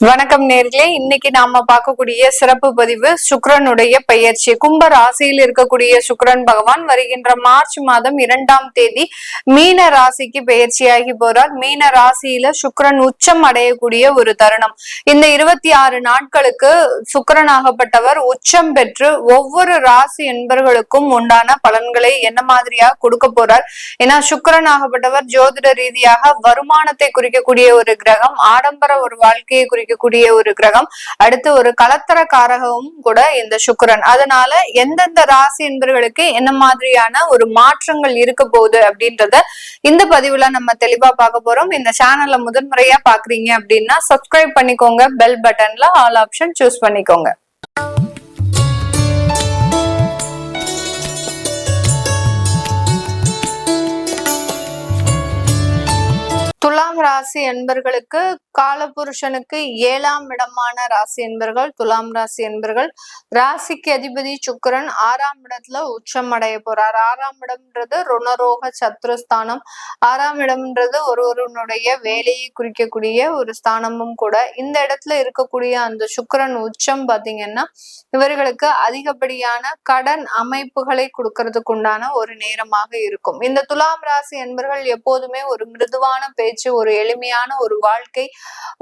வணக்கம் நேர்களே, இன்னைக்கு நாம பார்க்கக்கூடிய சிறப்பு பதிவு சுக்கிரனுடைய பெயர்ச்சி. கும்ப ராசியில் இருக்கக்கூடிய சுக்கிரன் பகவான் வருகின்ற மார்ச் மாதம் 2ஆம் தேதி மீன ராசிக்கு பெயர்ச்சியாகி போறார். மீன ராசியில சுக்கிரன் உச்சம் அடையக்கூடிய ஒரு தருணம். இந்த 26 நாட்களுக்கு சுக்கிரனாகப்பட்டவர் உச்சம் பெற்று ஒவ்வொரு ராசி என்பர்களுக்கும் உண்டான பலன்களை என்ன மாதிரியா கொடுக்க போறார். ஏன்னா சுக்கிரனாகப்பட்டவர் ஜோதிட ரீதியாக வருமானத்தை குறிக்கக்கூடிய ஒரு கிரகம், ஆடம்பர ஒரு வாழ்க்கையை குறிக்கக்கூடிய ஒரு கிரகம், அடுத்து ஒரு கலத்தரக்காரகவும் கூட இந்த சுக்கிரன். அதனால எந்தெந்த ராசி என்பவர்களுக்கு என்ன மாதிரியான ஒரு மாற்றங்கள் இருக்க போகுது அப்படின்றத இந்த பதிவுல நம்ம தெளிவா பார்க்க போறோம். இந்த சேனல்ல முதன்முறையா பாக்குறீங்க அப்படின்னா சப்ஸ்கிரைப் பண்ணிக்கோங்க, பெல் பட்டன்ல ஆல் ஆப்ஷன் சூஸ் பண்ணிக்கோங்க. துலாம் ராசி என்பர்களுக்கு காலபுருஷனுக்கு 7ஆம் இடமான ராசி என்பர்கள் துலாம் ராசி என்பர்கள். ராசிக்கு அதிபதி சுக்கிரன் 6ஆம் இடத்துல உச்சம் அடைய போறார். 6ஆம் இடம்ன்றது ருணரோக சத்ருஸ்தானம். 6ஆம் இடம்ன்றது ஒருவருடைய வேலையை குறிக்கக்கூடிய ஒரு ஸ்தானமும் கூட. இந்த இடத்துல இருக்கக்கூடிய அந்த சுக்கிரன் உச்சம் பாத்தீங்கன்னா இவர்களுக்கு அதிகப்படியான கடன் அமைப்புகளை கொடுக்கறதுக்கு உண்டான ஒரு நேரமாக இருக்கும். இந்த துலாம் ராசி என்பர்கள் எப்போதுமே ஒரு மிருதுவான பேச்சு, ஒரு எளிமையான ஒரு வாழ்க்கை,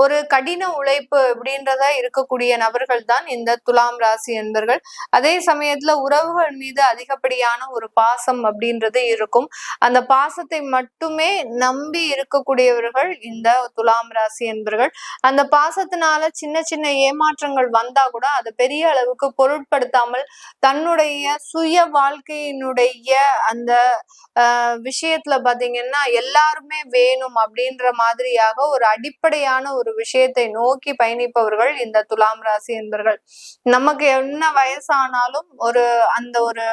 ஒரு கடின உழைப்பு அப்படின்றதா இருக்கக்கூடிய நபர்கள் தான் இந்த துலாம் ராசி என்பர்கள். அதே சமயத்துல உறவுகள் மீது அதிகப்படியான ஒரு பாசம் அப்படின்றது இருக்கும். அந்த பாசத்தை மட்டுமே நம்பி இருக்கக்கூடியவர்கள் இந்த துலாம் ராசி என்பர்கள். அந்த பாசத்தினால சின்ன சின்ன ஏமாற்றங்கள் வந்தா கூட அதை பெரிய அளவுக்கு பொருட்படுத்தாமல் தன்னுடைய சுய வாழ்க்கையினுடைய அந்த விஷயத்துல பாத்தீங்கன்னா எல்லாருமே வேணும் அப்படின்ற மாதிரியாக ஒரு அடிப்படையான ஒரு விஷயத்தை நோக்கி பயணிப்பவர்கள் இந்த துலாம் ராசி என்பர்கள். நமக்கு என்ன வயசானாலும் ஒரு அந்த ஒரு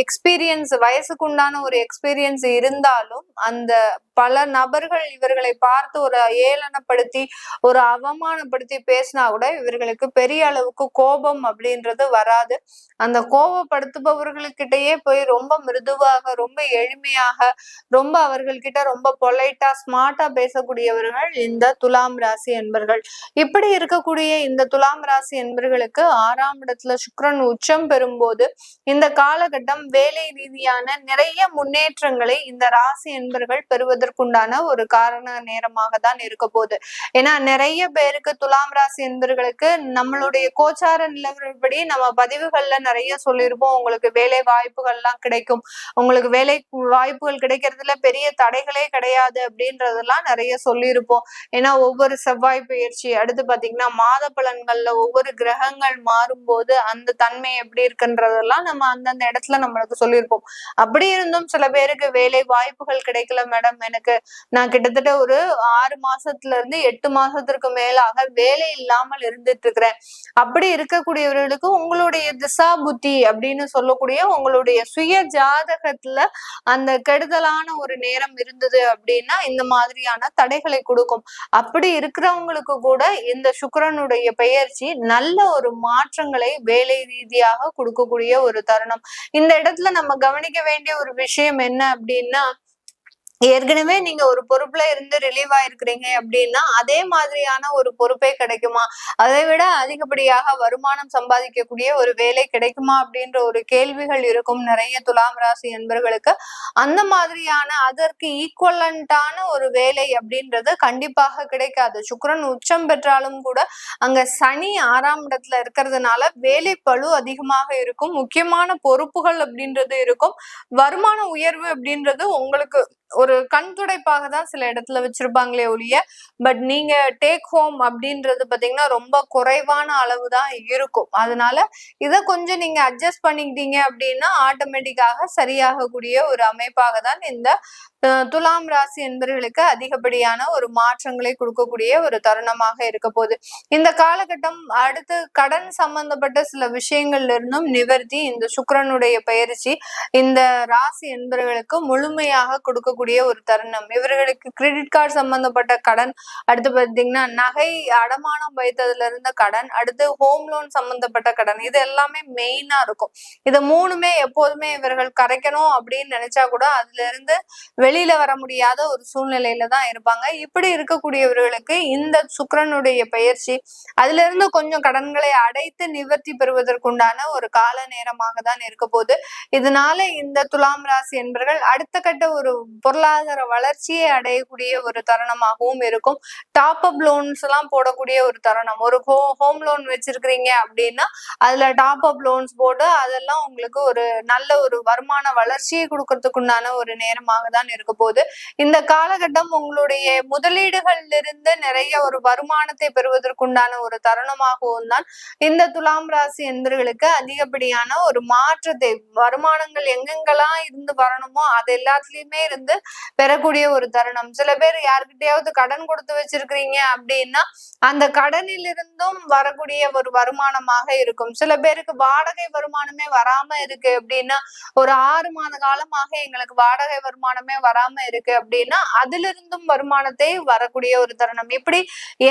எக்ஸ்பீரியன்ஸ், வயசுக்கு உண்டான ஒரு எக்ஸ்பீரியன்ஸ் இருந்தாலும் அந்த பல நபர்கள் இவர்களை பார்த்து ஒரு ஏளனப்படுத்தி ஒரு அவமானப்படுத்தி பேசினா கூட இவர்களுக்கு பெரிய அளவுக்கு கோபம் அப்படின்றது வராது. அந்த கோபப்படுத்துபவர்களுக்கிட்டயே போய் ரொம்ப மிருதுவாக, ரொம்ப எளிமையாக, ரொம்ப அவர்கள்கிட்ட ரொம்ப பொலைட்டா ஸ்மார்ட்டா பேசக்கூடியவர்கள் இந்த துலாம் ராசி என்பர்கள். இப்படி இருக்கக்கூடிய இந்த துலாம் ராசி என்பர்களுக்கு 6ஆம் இடத்துல சுக்கிரன் உச்சம் பெறும்போது இந்த காலகட்டம் வேலை ரீதியான நிறைய முன்னேற்றங்களை இந்த ராசி என்பர்கள் பெறுவதற்குண்டான ஒரு காரண நேரமாக தான் இருக்க போகுது. ஏன்னா நிறைய பேருக்கு துலாம் ராசி என்பர்களுக்கு நம்மளுடைய கோச்சார நிலவரப்படி நம்ம பதிவுகள்ல நிறைய சொல்லியிருப்போம். உங்களுக்கு வேலை வாய்ப்புகள்லாம் கிடைக்கும், உங்களுக்கு வேலை வாய்ப்புகள் கிடைக்கிறதுல பெரிய தடைகளே கிடையாது அப்படின்றதெல்லாம் நிறைய சொல்லியிருப்போம். ஏன்னா ஒவ்வொரு செவ்வாய் பயிற்சி, அடுத்து பாத்தீங்கன்னா மாத பலன்கள்ல ஒவ்வொரு கிரகங்கள் மாறும்போது அந்த தன்மை எப்படி இருக்குன்றதெல்லாம் நம்ம அந்தந்த இடத்துல நம்மளுக்கு சொல்லியிருப்போம். அப்படி இருந்தும் சில பேருக்கு வேலை வாய்ப்புகள் கிடைக்கல மேடம், நான் கிட்டத்தட்ட ஒரு 6 மாசத்துல இருந்து 8 மாசத்திற்கு மேலாக வேலை இல்லாமல் இருந்துட்டு இருக்கிறேன். அப்படி இருக்கக்கூடியவர்களுக்கு உங்களுடைய திசா புத்தி அப்படின்னு சொல்லக்கூடிய உங்களுடைய சுய ஜாதகத்துல அந்த கெடுதலான ஒரு நேரம் இருந்தது அப்படின்னா இந்த மாதிரியான தடைகளை கொடுக்கும். அப்படி இருக்கிறவங்களுக்கு கூட இந்த சுக்கிரனுடைய பெயர்ச்சி நல்ல ஒரு மாற்றங்களை வேலை ரீதியாக கொடுக்கக்கூடிய ஒரு தருணம். இந்த இடத்துல நம்ம கவனிக்க வேண்டிய ஒரு விஷயம் என்ன அப்படின்னா, ஏற்கனவே நீங்க ஒரு பொறுப்புல இருந்து ரிலீவ் ஆயிருக்கிறீங்க அப்படின்னா அதே மாதிரியான ஒரு பொறுப்பே கிடைக்குமா, அதை விட அதிகப்படியாக வருமானம் சம்பாதிக்கக்கூடிய ஒரு வேலை கிடைக்குமா அப்படின்ற ஒரு கேள்விகள் இருக்கும் நிறைய துலாம் ராசி என்பர்களுக்கு. அந்த மாதிரியான அதற்கு ஈக்குவலண்டான ஒரு வேலை அப்படின்றது கண்டிப்பாக கிடைக்காது. சுக்கிரன் உச்சம் பெற்றாலும் கூட அங்க சனி 6ஆம் இடத்துல இருக்கிறதுனால வேலை பளு அதிகமாக இருக்கும், முக்கியமான பொறுப்புகள் அப்படின்றது இருக்கும், வருமான உயர்வு அப்படின்றது உங்களுக்கு ஒரு கண் துடைப்பாக தான் சில இடத்துல வச்சிருப்பாங்களே ஒழிய, பட் நீங்க டேக் ஹோம் அப்படின்றது பாத்தீங்கன்னா ரொம்ப குறைவான அளவு தான் இருக்கும். அதனால இதை கொஞ்சம் நீங்க அட்ஜஸ்ட் பண்ணிக்கிட்டீங்க அப்படின்னா ஆட்டோமேட்டிக்காக சரியாகக்கூடிய ஒரு அமைப்பாக தான் இந்த துலாம் ராசி என்பவர்களுக்கு அதிகப்படியான ஒரு மாற்றங்களை கொடுக்கக்கூடிய ஒரு தருணமாக இருக்க போகுது. இந்த காலகட்டம் அடுத்து கடன் சம்பந்தப்பட்ட சில விஷயங்கள்ல இருந்தும் நிவர்த்தி இந்த சுக்கிரனுடைய பயிற்சி இந்த ராசி என்பவர்களுக்கு முழுமையாக கொடுக்கக்கூடிய ஒரு தருணம். இவர்களுக்கு கிரெடிட் கார்டு சம்பந்தப்பட்ட கடன், அடுத்து பாத்தீங்கன்னா நகை அடமானம் வைத்ததுல இருந்த கடன், அடுத்து ஹோம் லோன் சம்பந்தப்பட்ட கடன், இது எல்லாமே மெயினா இருக்கும். இது மூணுமே எப்போதுமே இவர்கள் கரைக்கணும் அப்படின்னு நினைச்சா கூட அதுல இருந்து வெளியில வர முடியாத ஒரு சூழ்நிலையில தான் இருப்பாங்க. இப்படி இருக்கக்கூடியவர்களுக்கு இந்த சுக்கிரனுடைய பயிற்சி அதுல இருந்து கொஞ்சம் கடன்களை அடைத்து நிவர்த்தி பெறுவதற்குண்டான ஒரு கால நேரமாக தான் இருக்க போகுது. இதனால இந்த துலாம் ராசி என்பர்கள் அடுத்த கட்ட ஒரு பொருளாதார வளர்ச்சியை அடையக்கூடிய ஒரு தருணமாகவும் இருக்கும். டாப் அப் லோன்ஸ் எல்லாம் போடக்கூடிய ஒரு தருணம். ஒரு ஹோம் லோன் வச்சிருக்கிறீங்க அப்படின்னா அதுல டாப் அப் லோன்ஸ் போட்டு அதெல்லாம் உங்களுக்கு ஒரு நல்ல ஒரு வருமான வளர்ச்சியை கொடுக்கறதுக்குண்டான ஒரு நேரமாக தான் இருக்க போகுது. இந்த காலகட்டம் உங்களுடைய முதலீடுகள்ல இருந்து நிறைய ஒரு வருமானத்தை பெறுவதற்குண்டான ஒரு தருணமாகவும் தான் இந்த துலாம் ராசி என்பர்களுக்கு அதிகப்படியான ஒரு மாற்றத்தை வருமானங்கள் எங்கெங்கெல்லாம் இருந்து வரணுமோ அது எல்லாத்துலயுமே இருந்து பெறக்கூடிய ஒரு தருணம். சில பேர் யாருக்கிட்டையாவது கடன் கொடுத்து வச்சிருக்கிறீங்க அப்படின்னா அந்த கடனில் இருந்தும் வரக்கூடிய ஒரு வருமானமாக இருக்கும். சில பேருக்கு வாடகை வருமானமே வராம இருக்கு அப்படின்னா ஒரு 6 மாத காலமாக எங்களுக்கு வாடகை வருமானமே வராம இருக்கு அப்படின்னா அதுல இருந்தும் வருமானத்தை வரக்கூடிய ஒரு தருணம். இப்படி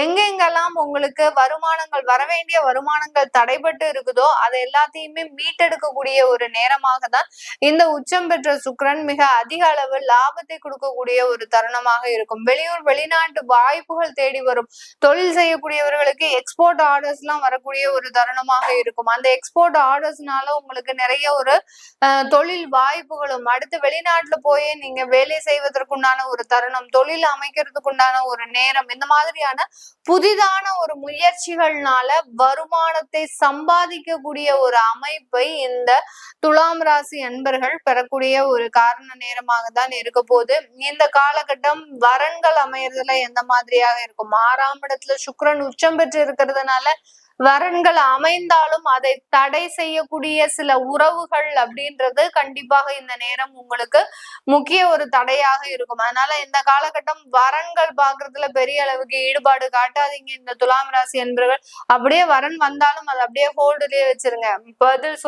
எங்கெங்கெல்லாம் உங்களுக்கு வருமானங்கள் வர வேண்டிய வருமானங்கள் தடைபட்டு இருக்குதோ அதை எல்லாத்தையுமே மீட்டெடுக்கக்கூடிய ஒரு நேரமாக தான் இந்த உச்சம் பெற்ற சுக்கிரன் மிக அதிக அளவு லாபத்தை கொடுக்கக்கூடிய ஒரு தருணமாக இருக்கும். வெளியூர் வெளிநாட்டு வாய்ப்புகள் தேடி வரும். தொழில் செய்யக்கூடியவர்களுக்கு எக்ஸ்போர்ட் ஆர்டர்ஸ் எல்லாம் வரக்கூடிய ஒரு தருணமாக இருக்கும். அந்த எக்ஸ்போர்ட் ஆர்டர்ஸ்னால உங்களுக்கு நிறைய ஒரு தொழில் வாய்ப்புகளும் அடுத்து வெளிநாட்டுல போய் நீங்க வேலை செய்வதற்குண்டான ஒரு தருணம், தொழில் அமைக்கிறதுக்குண்டான ஒரு நேரம், இந்த மாதிரியான புதிதான ஒரு முயற்சிகள்னால வருமானத்தை சம்பாதிக்கக்கூடிய ஒரு அமைப்பை இந்த துலாம் ராசி அன்பர்கள் பெறக்கூடிய ஒரு காரண நேரமாக தான் இருக்க போது. இந்த காலகட்டம் வரன்கள் அமையறதுல எந்த மாதிரியாக இருக்கும்? 6ஆம் இடத்துல சுக்கிரன் உச்சம் பெற்று இருக்கிறதுனால வரன்கள் அமைந்தாலும் அதை தடை செய்யக்கூடிய சில உறவுகள் அப்படின்றது கண்டிப்பாக இந்த நேரம் உங்களுக்கு முக்கிய ஒரு தடையாக இருக்கும். அதனால இந்த காலகட்டம் வரன்கள் பாக்குறதுல பெரிய அளவுக்கு ஈடுபாடு காட்டாதீங்க இந்த துலாம் ராசி என்பர்கள். அப்படியே வரன் வந்தாலும் அதை அப்படியே ஹோல்டுலயே வச்சிருங்க. பதில்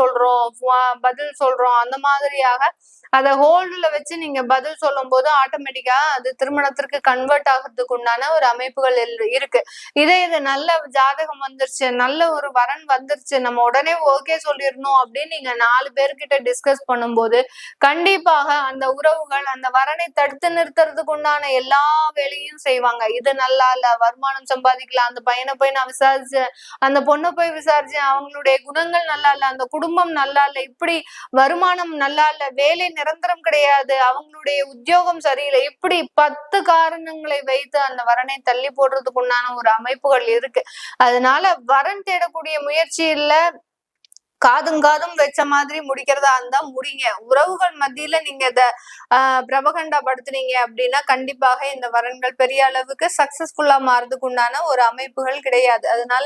சொல்றோம் அந்த மாதிரியாக அதை ஹோல்டுல வச்சு நீங்க பதில் சொல்லும் போது ஆட்டோமேட்டிக்கா அது திருமணத்திற்கு கன்வெர்ட் ஆகிறதுக்கு உண்டான ஒரு அமைப்புகள் இருக்கு. இது நல்ல ஜாதகம் வந்துருச்சு, நல்ல ஒரு வரன் வந்துருச்சு, நம்ம உடனே ஓகே சொல்லிடணும் அப்படின்னு நீங்க 4 பேர்கிட்ட டிஸ்கஸ் பண்ணும்போது கண்டிப்பாக அந்த உறவுகள் அந்த வரனை தடுத்து நிறுத்துறதுக்கு உண்டான எல்லா வேலையும் செய்வாங்க. இது நல்லா இல்ல, வருமானம் சம்பாதிக்கலாம், அந்த பையனை போய் நான் விசாரிச்சேன், அந்த பொண்ணை போய் விசாரிச்சேன், அவங்களுடைய குணங்கள் நல்லா இல்ல, அந்த குடும்பம் நல்லா இல்ல, இப்படி வருமானம் நல்லா இல்ல, வேலை நிரந்தரம் கிடையாது, அவங்களுடைய உத்தியோகம் சரியில்லை, இப்படி 10 காரணங்களை வைத்து அந்த வரனை தள்ளி போடுறதுக்கு உண்டான ஒரு அமைப்புகள் இருக்கு. அதனால வரன் தேடக்கூடிய முயற்சியில காதும் வச்ச மாதிரி முடிக்கிறதா இருந்தா முடிங்க. உறவுகள் மத்தியில நீங்க இத பிரபகண்டாப்படுத்துனீங்க அப்படின்னா கண்டிப்பாக இந்த வரன்கள் பெரிய அளவுக்கு சக்சஸ்ஃபுல்லா மாறதுக்கு உண்டான ஒரு அமைப்புகள் கிடையாது. அதனால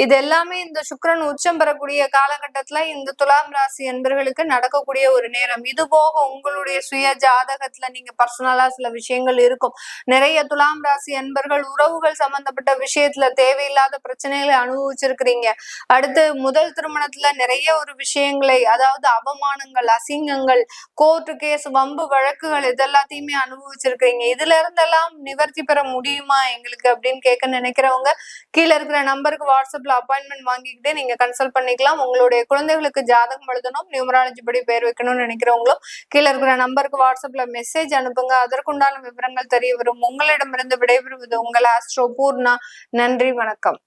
இது எல்லாமே இந்த சுக்கிரன் உச்சம் பெறக்கூடிய காலகட்டத்துல இந்த துலாம் ராசி என்பர்களுக்கு நடக்கக்கூடிய ஒரு நேரம். இது போக உங்களுடைய சுய ஜாதகத்துல நீங்க பர்சனலா சில விஷயங்கள் இருக்கும். நிறைய துலாம் ராசி என்பர்கள் உறவுகள் சம்பந்தப்பட்ட விஷயத்துல தேவையில்லாத பிரச்சனைகளை அனுபவிச்சிருக்கிறீங்க. அடுத்து முதல் திருமணத்துல நிறைய ஒரு விஷயங்களை, அதாவது அவமானங்கள், அசிங்கங்கள், கோர்ட்டு கேஸ், வம்பு வழக்குகள் இதெல்லாத்தையுமே அனுபவிச்சிருக்கீங்க. இதுல இருந்தெல்லாம் நிவர்த்தி பெற முடியுமா எங்களுக்கு அப்படின்னு கேட்க நினைக்கிறவங்க கீழே இருக்கிற நம்பருக்கு வாட்ஸ்அப்ல அப்பாயின்மெண்ட் வாங்கிக்கிட்டு நீங்க கன்சல்ட் பண்ணிக்கலாம். உங்களுடைய குழந்தைகளுக்கு ஜாதகம் எழுதணும், நியூமராலஜி படி பேர் வைக்கணும்னு நினைக்கிறவங்களும் கீழே இருக்கிற நம்பருக்கு வாட்ஸ்அப்ல மெசேஜ் அனுப்புங்க. அதற்குண்டான விவரங்கள் தெரிய வரும். உங்களிடமிருந்து விடைபெறுவது உங்கள் ஆஸ்ட்ரோ பூர்ணா. நன்றி, வணக்கம்.